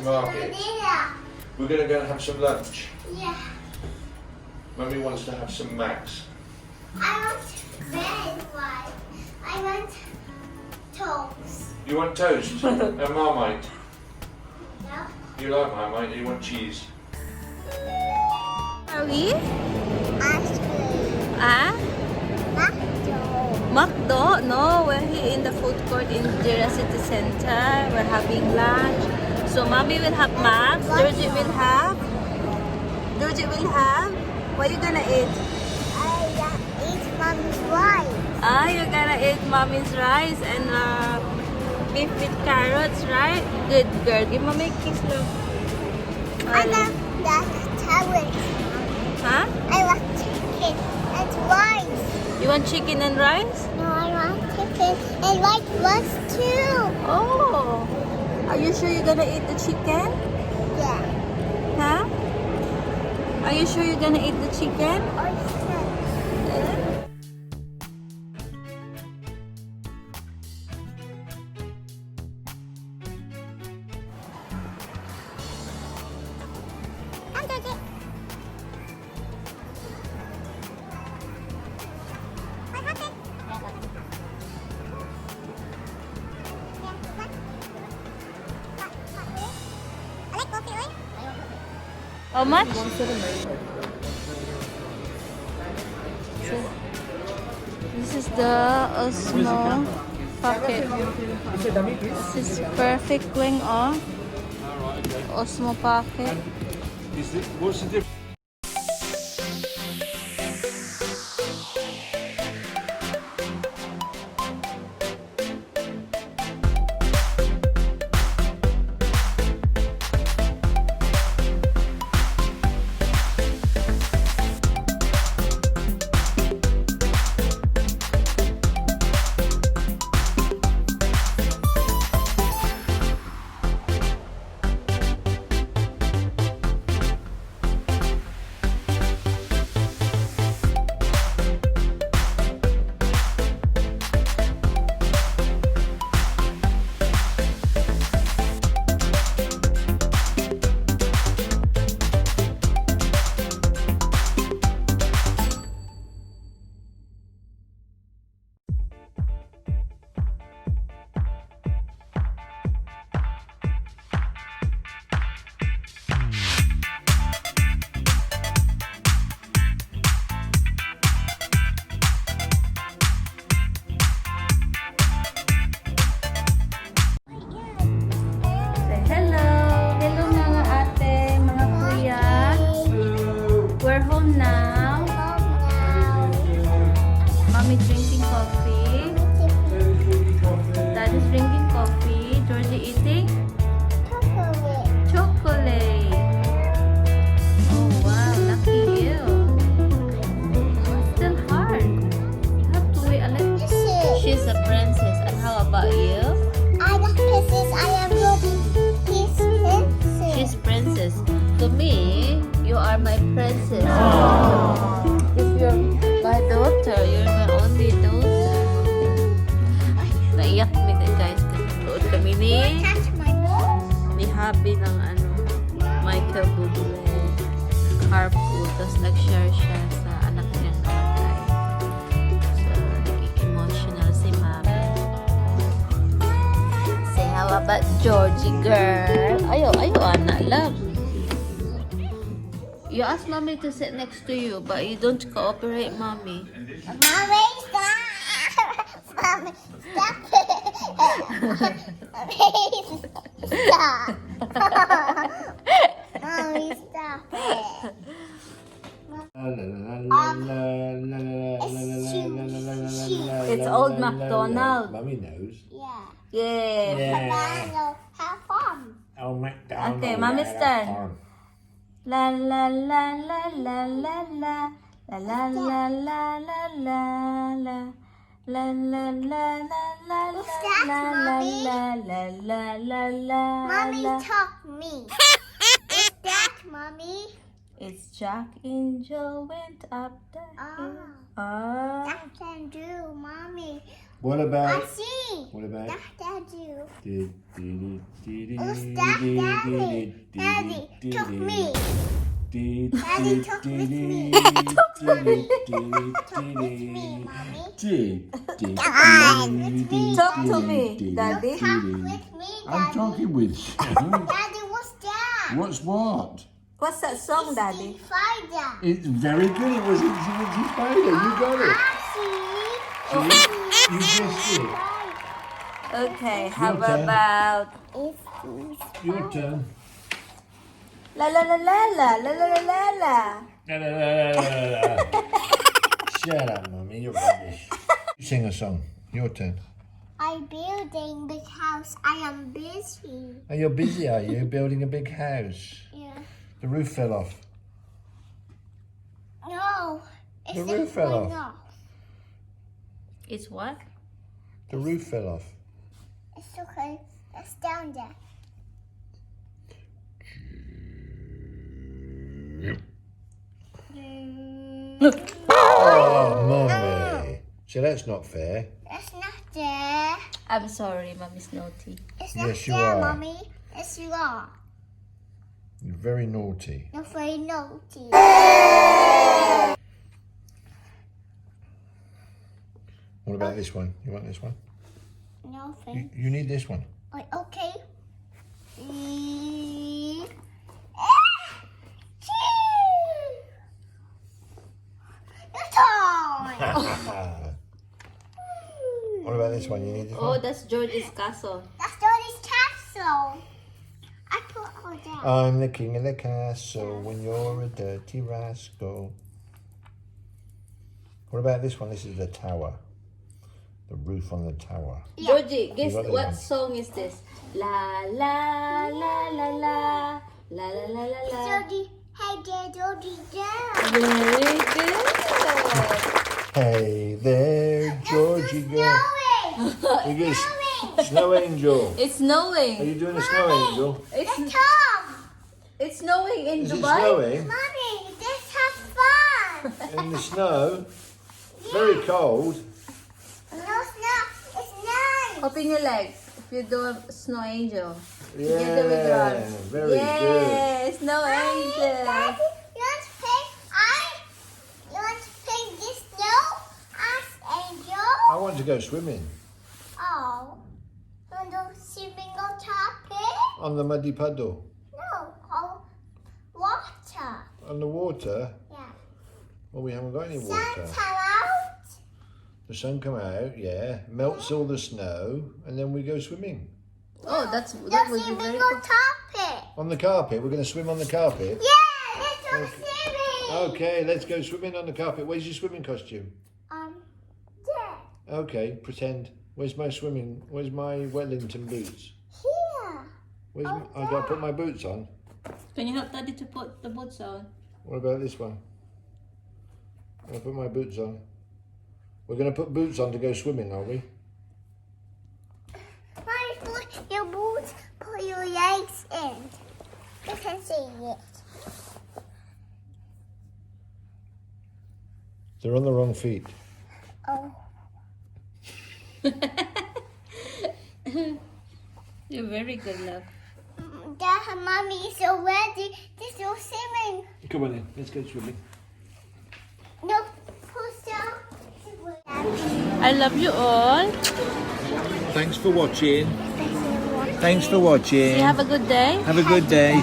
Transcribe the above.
to market. We're going to go and have some lunch. Yeah. Mummy wants to have some Macs. I want red one. I want toast. You want toast and Marmite? No? You like Marmite? You want cheese? Are we? Ice cream. Ah? McDonald's. McDo? No, we're here in the food court in Georjess City Center. We're having lunch. So mommy will have Mac. Georgie will have. What are you gonna eat? I eat mommy's rice. Ah, you're gonna eat mommy's rice and beef with carrots, right? Good girl. Give mommy a kiss, look. I love that carrots. Huh? I want chicken and rice. You want chicken and rice? No, I want chicken and white rice too. Oh. Are you sure you're gonna eat the chicken? Yeah. Huh? Are you sure you're gonna eat the chicken? Oyster. I'm Georgie. My pocket. I like coffee, right? How much? This is the Osmo pocket. This is perfect wing on Osmo pocket. What's the difference? Say hello. Hello mga ate, mga kuya. We're home now. Mommy drinking coffee. Daddy's drinking coffee. Georgie eating chocolate. Oh wow, lucky you. Still hard. You have to wait a little. She's a princess. And how about you? She's princess. To me, you are my princess. If you're my daughter, you're my only daughter. Naiyak kami guys. Tuod kami ni Habi ng Michael Bublé. Carpool. Tapos nag-share siya sa anak niyang namatay. So, naging-emotional si Mami. Say, how about Georgie girl? Ayaw, anak, love. You ask Mommy to sit next to you, but you don't cooperate, Mommy. Mommy, stop! Mommy, stop it! Stop! Mommy, stop it! It's Old MacDonald. Mummy knows. Yeah. Yeah. McDonald, have fun. Oh, McDonald. Okay, Mommy's turn. La la la la la la la la la la la la la la la la la la What's that, Mommy? la. Mommy, talk me. What's that, Mommy? It's Jack Angel went up the hill. Ah. That can do, Mommy. What I about? see. What about? Daddy. Daddy, Daddy took me. Daddy took with me. Took with me, mommy. Talk to me, Daddy. Talk with me, I'm Daddy. talking with you. Daddy, what's that? What's what? What's that song, Daddy? Spider. It's very good. It was Itsy Bitsy Spider. You got it. You guessed it. Okay, how Your turn. about Your turn. la la la la la la la la la la. Shut up, Mummy. You're rubbish. You sing a song. Your turn. I'm building big house. I am busy. Oh, you're busy, are you? Building a big house. Yeah. The roof fell off. No. The It's roof just fell going off. It's what? The roof fell off. It's okay. It's down there. Oh, Mummy. So that's not fair. It's not there. I'm sorry, Mommy's naughty. It's not Yes, you there, are. Mommy. Yes, you are. You're very naughty. You're very naughty. What about this one? You want this one? Nothing. You need this one. Okay. What about this one? You need this Oh, one? that's George's castle. That's Daddy's castle. I put all that. I'm the king of the castle when you're a dirty rascal. What about this one? This is the tower. The roof on the tower. Georgie, guess got it, what man. song is this? La la la la la la la la la la. Daddy, hey there, Daddy, there. Very good. Hey there, Georgie girl. Snowing. You get snow angel. It's Are snowing. you doing a snow angel? It's Tom. it's snowing in Is it Dubai. snowing? Mommy, let's have fun. In the snow? Very cold. No, it's not. It's nice. Open your legs. If you do a snow angel. Yeah, Together with Ron. very good. Yes, snow angel. Daddy, you want to paint you want to paint this snow as angel? I want to go swimming Oh. You want to swimming on top it? on the muddy puddle. No, on water. On the water? Yeah. Well, we haven't got any Sun water. come out. The sun come out, yeah, melts all the snow, and then we go swimming. Oh, that You're would be swimming very on cool. top it. On the carpet, we're going to swim on the carpet. Yeah, let's go swimming. Okay, let's go swimming on the carpet. Where's your swimming costume? There. Okay, pretend. Where's my Wellington boots? Here. I got to put my boots on. Can you help Daddy to put the boots on? What about this one? I'll put my boots on. We're going to put boots on to go swimming, are we? Mommy, put your boots, put your legs in. You can see it. They're on the wrong feet. Oh. You're very good, love. Dad, Mommy is already. This is swimming. Come on in, let's go swimming. No, push down. I love you all. Thanks for watching. Thanks for watching. Have a good day. Have a good day.